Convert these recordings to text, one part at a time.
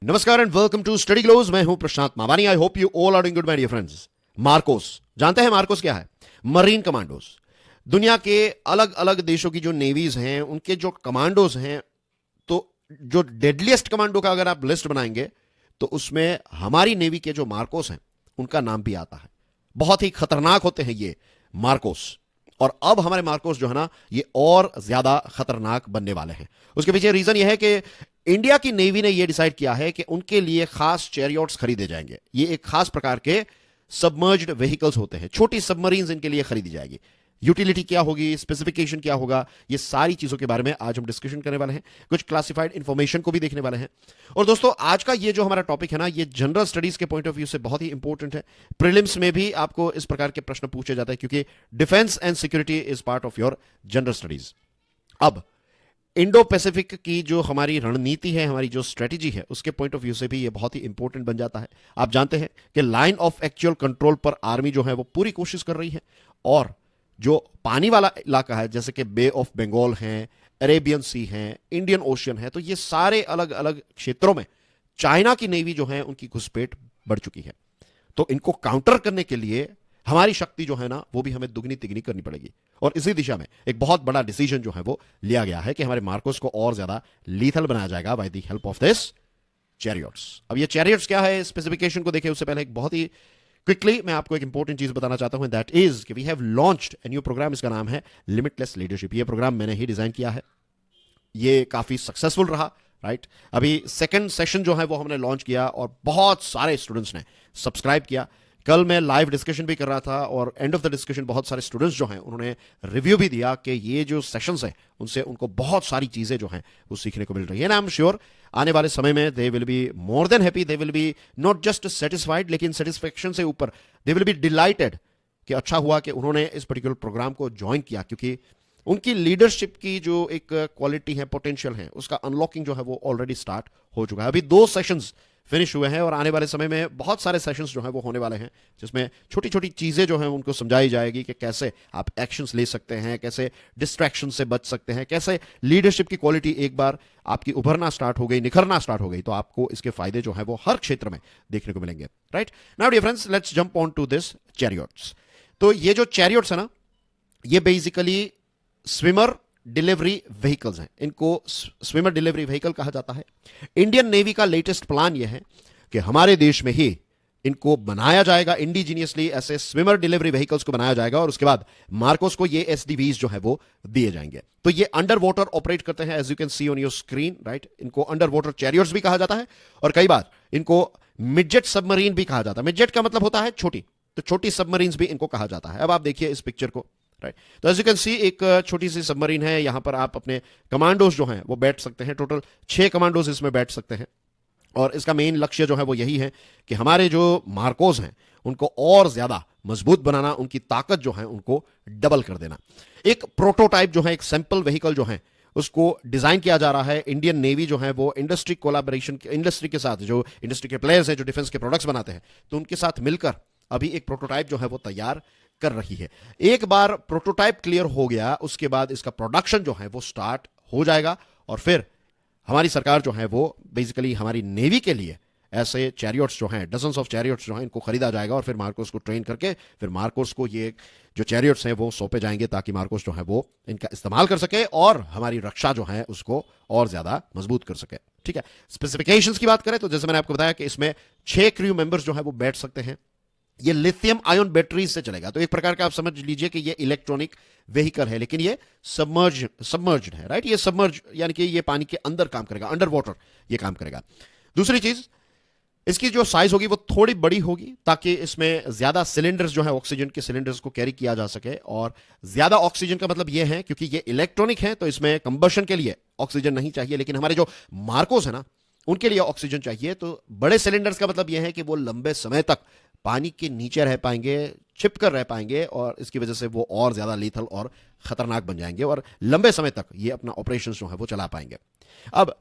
नमस्कार and welcome to Study Glows. मैं हूं Prashant Mawani. I hope you all are doing good my dear friends. MARCOS, जानते हैं मार्कोस क्या है? Marine commandos. दुनिया के अलग अलग देशों की जो नेवीज हैं उनके जो कमांडोज हैं, तो जो डेडलीस्ट कमांडो का अगर आप लिस्ट बनाएंगे तो उसमें हमारी नेवी के जो मार्कोस हैं उनका नाम भी आता है। बहुत ही खतरनाक होते हैं ये मार्कोस। और अब हमारे मार्कोस जो है ना, ये और ज्यादा खतरनाक बनने वाले हैं। उसके पीछे रीजन ये है कि इंडिया की नेवी ने यह डिसाइड किया है कि उनके लिए खास चैरियट्स खरीदे जाएंगे। ये एक खास प्रकार के सबमर्ज्ड व्हीकल्स होते हैं, छोटी सबमरीन्स इनके लिए खरीदी जाएगी। यूटिलिटी क्या होगी, स्पेसिफिकेशन क्या होगा, ये सारी चीजों के बारे में आज हम डिस्कशन करने वाले हैं। कुछ क्लासिफाइड इंफॉर्मेशन को भी देखने वाले हैं। और दोस्तों, आज का ये जो हमारा टॉपिक है ना, ये जनरल स्टडीज के पॉइंट ऑफ व्यू से बहुत ही इंपॉर्टेंट है। प्रीलिम्स में भी आपको इस प्रकार के प्रश्न पूछे जाते हैं क्योंकि defence and security is part of your general studies. अब इंडो पैसिफिक की जो हमारी रणनीति है, हमारी जो स्ट्रेटेजी है, उसके पॉइंट ऑफ व्यू से भी ये बहुत ही इंपॉर्टेंट बन जाता है। आप जानते हैं कि लाइन ऑफ एक्चुअल कंट्रोल पर आर्मी जो है वो पूरी कोशिश कर रही है। और जो पानी वाला इलाका है, जैसे कि बे ऑफ बंगाल है, अरेबियन सी है, इंडियन ओशियन है, तो ये सारे अलग अलग क्षेत्रों में चाइना की नेवी जो है उनकी घुसपैठ बढ़ चुकी है। तो इनको काउंटर करने के लिए हमारी शक्ति जो है ना, वो भी हमें दुगनी तिगनी करनी पड़ेगी। और इसी दिशा में एक बहुत बड़ा डिसीजन जो है वो लिया गया है कि हमारे मार्कोस को और ज्यादा लीथल बनाया जाएगा by the help of this chariots. अब ये चैरियट्स क्या है, स्पेसिफिकेशन को देखें उससे पहले एक बहुत ही क्विकली मैं आपको एक इंपॉर्टेंट चीज बताना चाहता हूं। दैट इज कि we have launched a new program. इसका नाम है लिमिटलेस लीडरशिप। ये प्रोग्राम मैंने ही डिजाइन किया है। ये काफी सक्सेसफुल रहा, राइट। अभी सेकंड सेशन जो है वो हमने लॉन्च किया और बहुत सारे स्टूडेंट्स ने सब्सक्राइब किया। कल मैं लाइव डिस्कशन भी कर रहा था और एंड ऑफ द डिस्कशन बहुत सारे स्टूडेंट्स जो हैं उन्होंने रिव्यू भी दिया कि ये जो सेशंस हैं उनसे उनको बहुत सारी चीजें जो हैं वो सीखने को मिल रही है। ना आई एम श्योर आने वाले समय में they will be more than happy, they will be not just satisfied, लेकिन सेटिस्फेक्शन से ऊपर दे विल बी डिलाइटेड कि अच्छा हुआ कि उन्होंने इस पर्टिकुलर प्रोग्राम को ज्वाइन किया, क्योंकि उनकी लीडरशिप की जो एक क्वालिटी है, पोटेंशियल है, उसका अनलॉकिंग जो है वो ऑलरेडी स्टार्ट हो चुका है। अभी 2 सेशंस फिनिश हुए हैं और आने वाले समय में बहुत सारे सेशंस जो हैं वो होने वाले हैं, जिसमें छोटी छोटी चीजें जो हैं उनको समझाई जाएगी कि कैसे आप एक्शंस ले सकते हैं, कैसे डिस्ट्रैक्शन से बच सकते हैं, कैसे लीडरशिप की क्वालिटी एक बार आपकी उभरना स्टार्ट हो गई, निखरना स्टार्ट हो गई, तो आपको इसके फायदे जो है वो हर क्षेत्र में देखने को मिलेंगे, right. Now dear friends, let's jump on to this chariots. तो ये जो चैरियट्स है ना, ये बेसिकली स्विमर डिलीवरी व्हीकल्स हैं। इनको स्विमर डिलीवरी व्हीकल कहा जाता है। इंडियन नेवी का लेटेस्ट प्लान यह है कि हमारे देश में ही इनको बनाया जाएगा इंडिजीनियसली, ऐसे स्विमर डिलीवरी व्हीकल्स को बनाया जाएगा और उसके बाद मार्कोस को ये एसडीवीज जो है वो दिए जाएंगे। तो ये अंडर वाटर ऑपरेट करते हैं, as you can see on your screen, right. इनको अंडर वाटर चैरियट्स भी कहा जाता है और कई बार इनको मिडजेट सबमरीन भी कहा जाता है। मिडजेट का मतलब होता है छोटी, तो छोटी सबमरीन्स भी इनको कहा जाता है। अब आप देखिए इस पिक्चर को, राइट। तो एज यू कैन सी एक छोटी सी सबमरीन है। यहां पर आप अपने कमांडोज जो हैं वो बैठ सकते हैं। टोटल 6 कमांडोज इसमें बैठ सकते हैं और इसका मेन लक्ष्य जो है वो यही है कि हमारे जो मार्कोस हैं उनको और ज्यादा मजबूत बनाना, उनकी ताकत जो है उनको डबल कर देना। एक प्रोटोटाइप जो है, एक सैंपल व्हीकल जो है, उसको डिजाइन किया जा रहा है। इंडियन नेवी जो है वो इंडस्ट्री कोलैबोरेशन, इंडस्ट्री के साथ, जो इंडस्ट्री के प्लेयर्स हैं जो डिफेंस के प्रोडक्ट्स बनाते हैं, तो उनके साथ मिलकर अभी एक प्रोटोटाइप जो है वो तैयार कर रही है। एक बार प्रोटोटाइप क्लियर हो गया, उसके बाद इसका प्रोडक्शन जो है वो स्टार्ट हो जाएगा और फिर हमारी सरकार जो है वो बेसिकली हमारी नेवी के लिए ऐसे चैरियट्स जो हैं, डजन्स ऑफ चैरियट्स जो हैं, इनको खरीदा जाएगा और फिर मार्कोस को ट्रेन करके फिर मार्कोस को ये जो चैरियट्स हैं वो सौंपे जाएंगे ताकि मार्कोस जो है वो इनका इस्तेमाल कर सके और हमारी रक्षा जो है उसको और ज्यादा मजबूत कर सके, ठीक है। स्पेसिफिकेशंस की बात करें तो जैसे मैंने आपको बताया कि इसमें 6 क्रू मेंबर्स जो है वो बैठ सकते हैं। ये लिथियम आयन बैटरीज से चलेगा, तो एक प्रकार का आप समझ लीजिए कि ये इलेक्ट्रॉनिक व्हीकल है, लेकिन ये सबमर्ज्ड है, राइट। ये सबमर्ज यानी कि ये पानी के अंदर काम करेगा, अंडर वाटर ये काम करेगा। दूसरी चीज, इसकी जो साइज होगी वो थोड़ी बड़ी होगी ताकि इसमें ज्यादा सिलेंडर्स जो है, ऑक्सीजन के सिलेंडर्स को कैरी किया जा सके। और ज्यादा ऑक्सीजन का मतलब ये है क्योंकि ये इलेक्ट्रॉनिक है तो इसमें कंबशन के लिए ऑक्सीजन नहीं चाहिए, लेकिन हमारे जो मार्कोस है ना उनके लिए ऑक्सीजन चाहिए। तो बड़े सिलेंडर्स का मतलब यह है कि वो लंबे समय तक पानी के नीचे रह पाएंगे, छिप कर रह पाएंगे और इसकी वजह से वो और ज्यादा लीथल और खतरनाक बन जाएंगे और लंबे समय तक ये अपना ऑपरेशन जो है वो चला पाएंगे। अब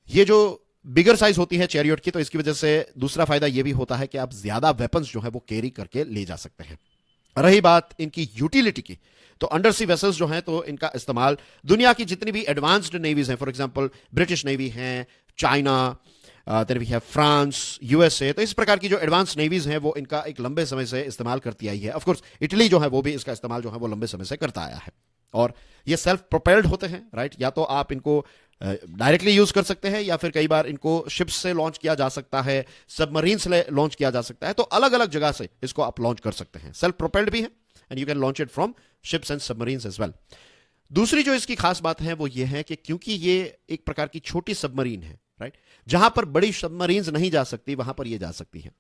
ये जो बिगर साइज होती है चैरियट की, तो इसकी वजह से दूसरा फायदा यह भी होता है कि आप ज्यादा वेपन्स जो है वो कैरी करके ले जा सकते हैं। रही बात इनकी यूटिलिटी की, तो अंडर सी वेसल्स जो हैं तो इनका इस्तेमाल दुनिया की जितनी भी एडवांस्ड नेवीज हैं, फॉर एग्जांपल ब्रिटिश नेवी हैं, China, then we have France, USA. तो इस प्रकार की जो एडवांस नेवीज हैं वो इनका एक लंबे समय से इस्तेमाल करती आई है। ऑफ कोर्स इटली जो है वो भी इसका इस्तेमाल जो है वो लंबे समय से करता आया है। और ये सेल्फ प्रोपेल्ड होते हैं, राइट। या तो आप इनको डायरेक्टली यूज कर सकते हैं या फिर कई बार इनको शिप्स से लॉन्च किया जा सकता है, सबमरीन से लॉन्च किया जा सकता है। तो अलग अलग जगह से इसको आप लॉन्च कर सकते हैं। सेल्फ प्रोपेल्ड भी है and you can launch it from ships and submarines as well. दूसरी जो इसकी खास बात है वो ये है कि क्योंकि ये एक प्रकार की छोटी सबमरीन है, राइट, जहां पर बड़ी सबमरीन्स नहीं जा सकती वहां पर ये जा सकती है।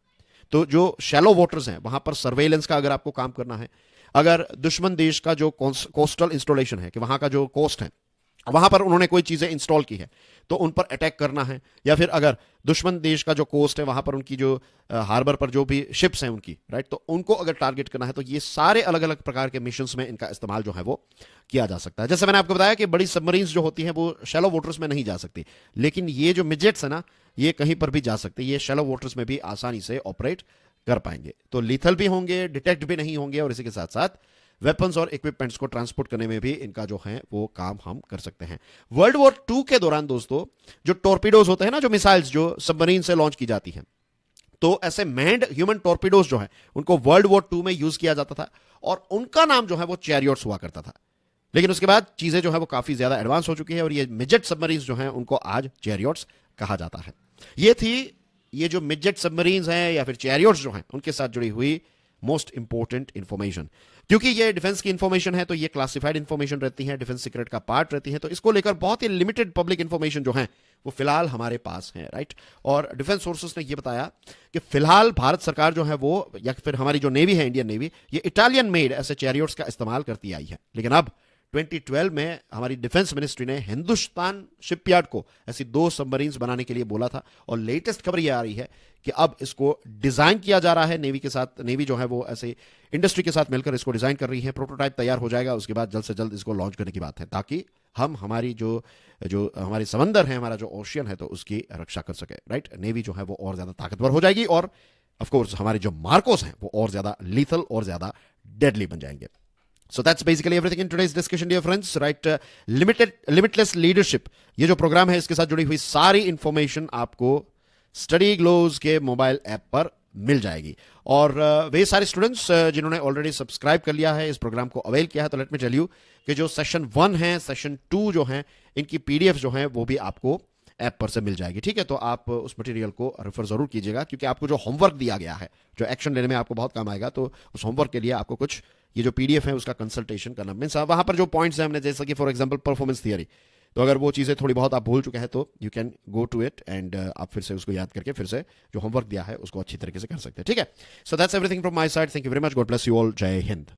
तो जो शैलो वाटर्स हैं वहां पर सर्वेलेंस का अगर आपको काम करना है, अगर दुश्मन देश का जो कोस्टल इंस्टॉलेशन है कि वहां का जो कोस्ट है वहां पर उन्होंने कोई चीजें इंस्टॉल की है तो उन पर अटैक करना है, या फिर अगर दुश्मन देश का जो कोस्ट है वहां पर उनकी जो हार्बर पर जो भी शिप्स हैं उनकी, राइट, तो उनको अगर टारगेट करना है तो ये सारे अलग अलग प्रकार के मिशंस में इनका इस्तेमाल जो है वो किया जा सकता है। जैसे मैंने आपको बताया कि बड़ी सबमरीन्स जो होती हैं वो शैलो वाटर्स में नहीं जा सकती, लेकिन ये जो मिजेट्स है ना ये कहीं पर भी जा सकते, ये शैलो वाटर्स में भी आसानी से ऑपरेट कर पाएंगे। तो लीथल भी होंगे, डिटेक्ट भी नहीं होंगे, और इसी के साथ साथ वेपन्स और इक्विपमेंट्स को ट्रांसपोर्ट करने में भी इनका जो है वो काम हम कर सकते हैं। वर्ल्ड वॉर 2 के दौरान दोस्तों जो टॉर्पीडोज होते हैं ना, जो मिसाइल्स जो सबमरीन से लॉन्च की जाती हैं, तो ऐसे मैंड ह्यूमन टॉर्पीडोज जो है उनको वर्ल्ड वॉर 2 में यूज किया जाता था और उनका नाम जो है वो चैरियट्स हुआ करता था। लेकिन उसके बाद चीजें जो है वो काफी ज्यादा एडवांस हो चुकी है और ये मिजेट सबमरीन्स जो हैं उनको आज चैरियट्स कहा जाता है। ये थी ये जो मिजेट सबमरीन्स हैं या फिर चैरियट्स जो हैं उनके साथ जुड़ी हुई मोस्ट इंपॉर्टेंट इंफॉर्मेशन। क्योंकि ये डिफेंस की इंफॉर्मेशन है तो ये क्लासिफाइड इंफॉर्मेशन रहती है, डिफेंस सीक्रेट का पार्ट रहती है, तो इसको लेकर बहुत ही लिमिटेड पब्लिक इंफॉर्मेशन जो है वो फिलहाल हमारे पास है, राइट। और डिफेंस सोर्सेस ने ये बताया कि फिलहाल भारत सरकार जो है वो या फिर हमारी जो नेवी है, इंडियन नेवी, ये इटालियन मेड ऐसे चैरियट्स का इस्तेमाल करती आई है। लेकिन अब 2012 में हमारी डिफेंस मिनिस्ट्री ने हिंदुस्तान शिपयार्ड को ऐसी 2 सबमरीन्स बनाने के लिए बोला था और लेटेस्ट खबर यह आ रही है कि अब इसको डिजाइन किया जा रहा है नेवी के साथ। नेवी जो है वो ऐसे इंडस्ट्री के साथ मिलकर इसको डिजाइन कर रही है, प्रोटोटाइप तैयार हो जाएगा, उसके बाद जल्द से जल्द इसको लॉन्च करने की बात है ताकि हम हमारी जो जो हमारे समंदर है, हमारा जो ओशियन है, तो उसकी रक्षा कर सके, राइट। नेवी जो है वो और ज्यादा ताकतवर हो जाएगी और ऑफकोर्स हमारे जो मार्कोस हैं वो और ज्यादा लीथल और ज्यादा डेडली बन जाएंगे। So that's basically everything in today's discussion, dear friends, right? Limitless leadership, ये जो प्रोग्राम है इसके साथ जुड़ी हुई सारी इंफॉर्मेशन आपको स्टडी ग्लोज के मोबाइल ऐप पर मिल जाएगी। और वे सारे स्टूडेंट्स जिन्होंने ऑलरेडी सब्सक्राइब कर लिया है, इस प्रोग्राम को अवेल किया है, तो लेट मी टेल यू कि जो सेशन 1 है, सेशन 2 जो है, इनकी पीडीएफ जो है वो भी आपको ऐप पर से मिल जाएगी, ठीक है। तो आप उस मटेरियल को रेफर जरूर कीजिएगा क्योंकि आपको जो होमवर्क दिया गया है जो एक्शन लेने में आपको बहुत काम आएगा, तो उस होमवर्क के लिए आपको कुछ ये जो पीडीएफ है उसका कंसल्टेशन करना, मीन्स वहां पर जो पॉइंट्स हैं हमने, जैसे कि फॉर एग्जांपल परफॉर्मेंस थियरी, तो अगर वो चीज़ें थोड़ी बहुत आप भूल चुके हैं तो you can go to it and आप फिर से उसको याद करके फिर से जो होमवर्क दिया है उसको अच्छी तरीके से कर सकते हैं, ठीक है। So that's everything from my side. Thank you very much. God bless you all. जय हिंद।